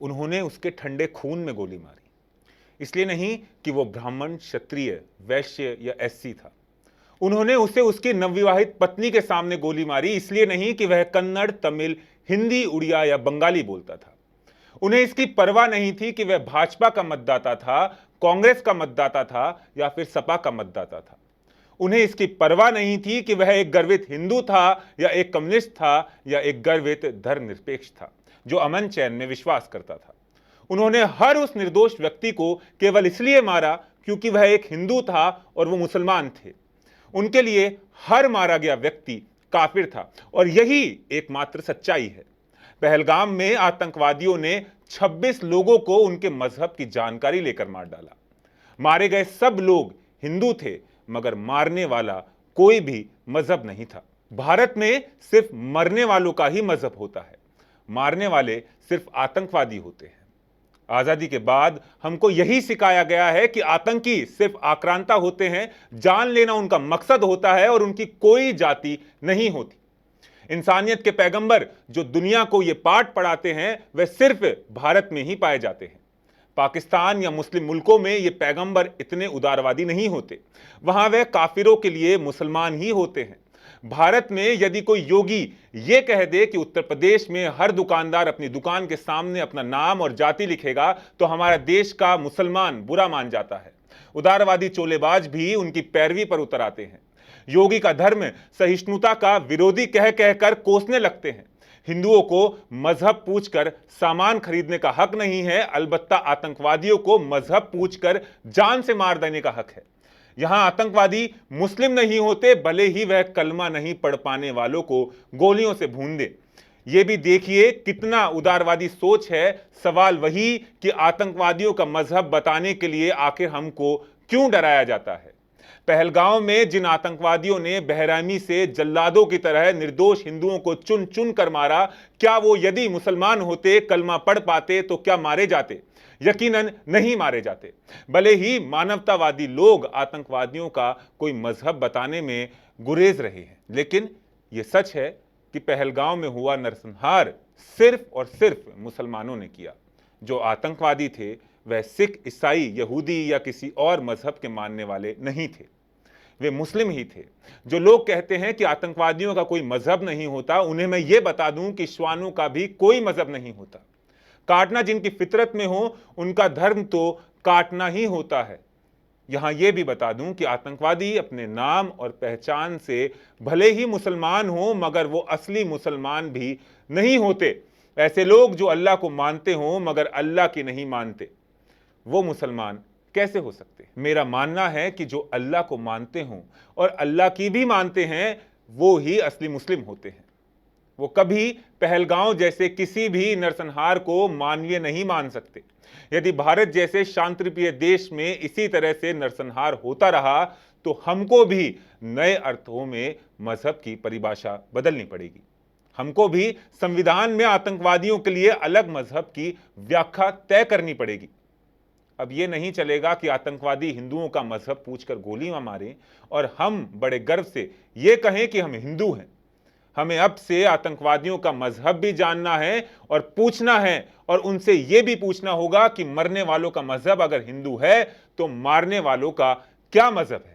उन्होंने उसके ठंडे खून में गोली मारी। इसलिए नहीं कि वो ब्राह्मण, क्षत्रिय, वैश्य या एससी था। उन्होंने उसे उसकी नवविवाहित पत्नी के सामने गोली मारी। इसलिए नहीं कि वह कन्नड़, तमिल, हिंदी, उड़िया या बंगाली बोलता था। उन्हें इसकी परवाह नहीं थी कि वह भाजपा का मतदाता था, कांग्रेस का मतदाता था या फिर सपा का मतदाता था। उन्हें इसकी परवाह नहीं थी कि वह एक गर्वित हिंदू था या एक कम्युनिस्ट था या एक गर्वित धर्मनिरपेक्ष था जो अमन चैन में विश्वास करता था। उन्होंने हर उस निर्दोष व्यक्ति को केवल इसलिए मारा क्योंकि वह एक हिंदू था और वो मुसलमान थे। उनके लिए हर मारा गया व्यक्ति काफिर था और यही एकमात्र सच्चाई है। पहलगाम में आतंकवादियों ने 26 लोगों को उनके मजहब की जानकारी लेकर मार डाला। मारे गए सब लोग हिंदू थे, मगर मारने वाला कोई भी मजहब नहीं था। भारत में सिर्फ मरने वालों का ही मजहब होता है, मारने वाले सिर्फ आतंकवादी होते हैं। आजादी के बाद हमको यही सिखाया गया है कि आतंकी सिर्फ आक्रांता होते हैं, जान लेना उनका मकसद होता है और उनकी कोई जाति नहीं होती। इंसानियत के पैगंबर जो दुनिया को यह पाठ पढ़ाते हैं वह सिर्फ भारत में ही पाए जाते हैं। पाकिस्तान या मुस्लिम मुल्कों में ये पैगंबर इतने उदारवादी नहीं होते। वहां वह काफिरों के लिए मुसलमान ही होते हैं। भारत में यदि कोई योगी ये कह दे कि उत्तर प्रदेश में हर दुकानदार अपनी दुकान के सामने अपना नाम और जाति लिखेगा तो हमारा देश का मुसलमान बुरा मान जाता है। उदारवादी चोलेबाज भी उनकी पैरवी पर उतर आते हैं। योगी का धर्म सहिष्णुता का विरोधी कह कहकर कोसने लगते हैं। हिंदुओं को मजहब पूछकर सामान खरीदने का हक नहीं है, अलबत्ता आतंकवादियों को मजहब पूछकर जान से मार देने का हक है। यहां आतंकवादी मुस्लिम नहीं होते, भले ही वह कलमा नहीं पढ़ पाने वालों को गोलियों से भून दे। यह भी देखिए कितना उदारवादी सोच है। सवाल वही कि आतंकवादियों का मजहब बताने के लिए आखिर हमको क्यों डराया जाता है। पहलगांव में जिन आतंकवादियों ने बेरहमी से जल्लादों की तरह निर्दोष हिंदुओं को चुन चुन कर मारा, क्या वो यदि मुसलमान होते, कलमा पढ़ पाते तो क्या मारे जाते? यकीनन नहीं मारे जाते। भले ही मानवतावादी लोग आतंकवादियों का कोई मजहब बताने में गुरेज रहे हैं, लेकिन यह सच है कि पहलगांव में हुआ नरसंहार सिर्फ और सिर्फ मुसलमानों ने किया। जो आतंकवादी थे वह सिख, ईसाई, यहूदी या किसी और मजहब के मानने वाले नहीं थे, वे मुस्लिम ही थे। जो लोग कहते हैं कि आतंकवादियों का कोई मजहब नहीं होता, उन्हें मैं ये बता दूं कि श्वानों का भी कोई मजहब नहीं होता। काटना जिनकी फितरत में हो उनका धर्म तो काटना ही होता है। यहां यह भी बता दूं कि आतंकवादी अपने नाम और पहचान से भले ही मुसलमान हो, मगर वो असली मुसलमान भी नहीं होते। ऐसे लोग जो अल्लाह को मानते हों मगर अल्लाह की नहीं मानते, वो मुसलमान कैसे हो सकते? मेरा मानना है कि जो अल्लाह को मानते हों और अल्लाह की भी मानते हैं, वो ही असली मुस्लिम होते हैं। वो कभी पहलगांव जैसे किसी भी नरसंहार को मानवीय नहीं मान सकते। यदि भारत जैसे शांतिप्रिय देश में इसी तरह से नरसंहार होता रहा तो हमको भी नए अर्थों में मजहब की परिभाषा बदलनी पड़ेगी। हमको भी संविधान में आतंकवादियों के लिए अलग मजहब की व्याख्या तय करनी पड़ेगी। अब यह नहीं चलेगा कि आतंकवादी हिंदुओं का मजहब पूछकर गोली मारें और हम बड़े गर्व से यह कहें कि हम हिंदू हैं। हमें अब से आतंकवादियों का मजहब भी जानना है और पूछना है, और उनसे यह भी पूछना होगा कि मरने वालों का मजहब अगर हिंदू है तो मारने वालों का क्या मजहब है।